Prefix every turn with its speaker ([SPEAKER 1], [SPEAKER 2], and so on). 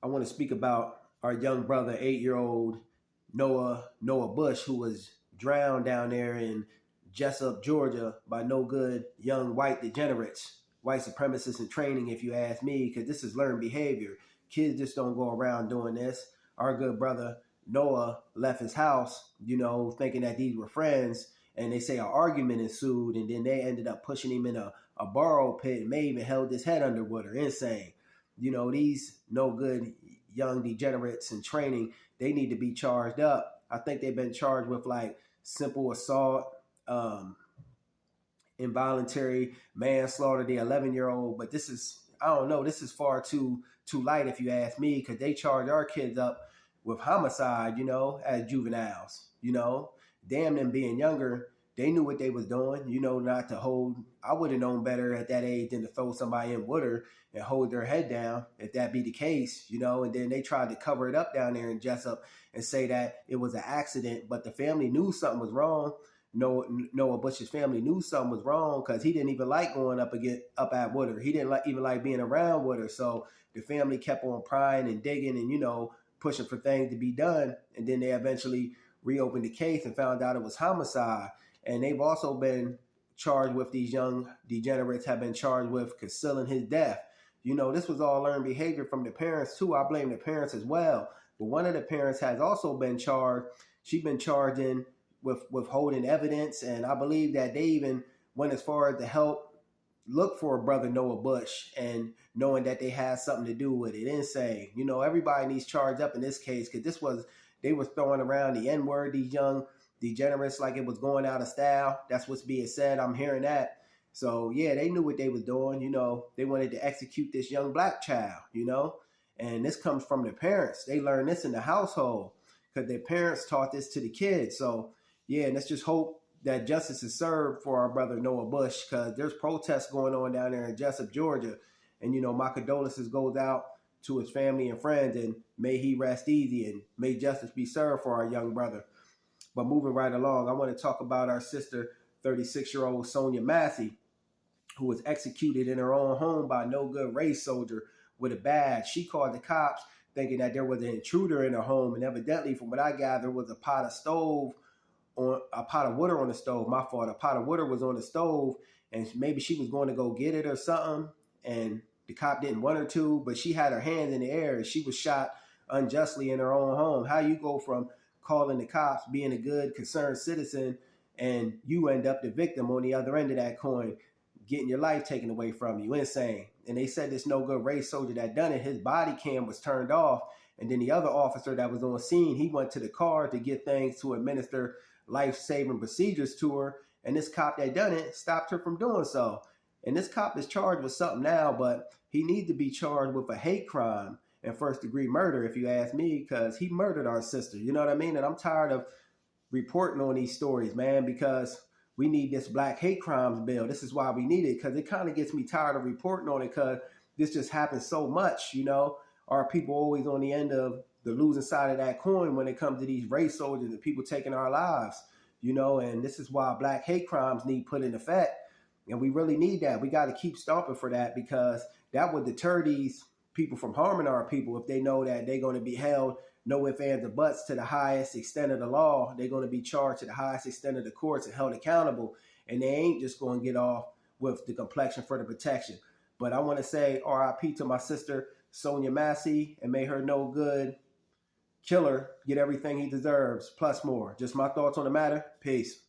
[SPEAKER 1] I want to speak about our young brother, 8-year-old Noah Bush, who was drowned down there in Jessup, Georgia, by no good young white degenerates, white supremacists in training, if you ask me, because this is learned behavior. Kids just don't go around doing this. Our good brother Noah left his house, thinking that these were friends, and they say an argument ensued, and then they ended up pushing him in a borrow pit and may even held his head under water. Insane. These no good young degenerates in training, they need to be charged up. I think they've been charged with like simple assault, involuntary manslaughter, the 11-year-old. But this is, I don't know, this is far too light if you ask me, because they charge our kids up with homicide, as juveniles. Damn them being younger, they knew what they was doing, not to hold. I would have known better at that age than to throw somebody in water and hold their head down, if that be the case, and then they tried to cover it up down there in Jessup and say that it was an accident, but the family knew something was wrong. Noah Bush's family knew something was wrong, because he didn't even like going up at water. He didn't even like being around water. So the family kept on prying and digging and, pushing for things to be done. And then they eventually reopened the case and found out it was homicide. And they've also been charged with, these young degenerates have been charged with concealing his death. This was all learned behavior from the parents too. I blame the parents as well. But one of the parents has also been charged. She's been charged in with withholding evidence. And I believe that they even went as far as to help look for brother Noah Bush, and knowing that they had something to do with it. Insane. Everybody needs charged up in this case, because they were throwing around the N-word, these young degenerates, like it was going out of style. That's what's being said. I'm hearing that. So yeah, they knew what they was doing. They wanted to execute this young black child, and this comes from the parents. They learned this in the household because their parents taught this to the kids. So yeah, and let's just hope that justice is served for our brother Noah Bush, because there's protests going on down there in Jessup, Georgia. And, my condolences goes out to his family and friends, and may he rest easy, and may justice be served for our young brother. But moving right along, I want to talk about our sister, 36-year-old Sonya Massey, who was executed in her own home by a no good race soldier with a badge. She called the cops thinking that there was an intruder in her home, and evidently, from what I gather, was a pot of water on the stove. My fault. A pot of water was on the stove, and maybe she was going to go get it or something, and the cop didn't want her to, but she had her hands in the air, and she was shot unjustly in her own home. How you go from calling the cops, being a good, concerned citizen, and you end up the victim on the other end of that coin, getting your life taken away from you? Insane. And they said this no good race soldier that done it, his body cam was turned off, and then the other officer that was on scene, he went to the car to get things to administer life-saving procedures to her, and this cop that done it stopped her from doing so. And this cop is charged with something now, but he needs to be charged with a hate crime and first-degree murder, if you ask me, because he murdered our sister. You know what I mean? And I'm tired of reporting on these stories, man, because we need this black hate crimes bill. This is why we need it, because it kind of gets me tired of reporting on it, because this just happens so much. Our people always on the end of the losing side of that coin when it comes to these race soldiers and people taking our lives, and this is why black hate crimes need put in effect. And we really need that. We got to keep stomping for that, because that would deter these people from harming our people. If they know that they're going to be held, no ifs, ands, or buts, to the highest extent of the law, they're going to be charged to the highest extent of the courts and held accountable. And they ain't just going to get off with the complexion for the protection. But I want to say RIP to my sister, Sonya Massey, and may her no good killer get everything he deserves, plus more. Just my thoughts on the matter. Peace.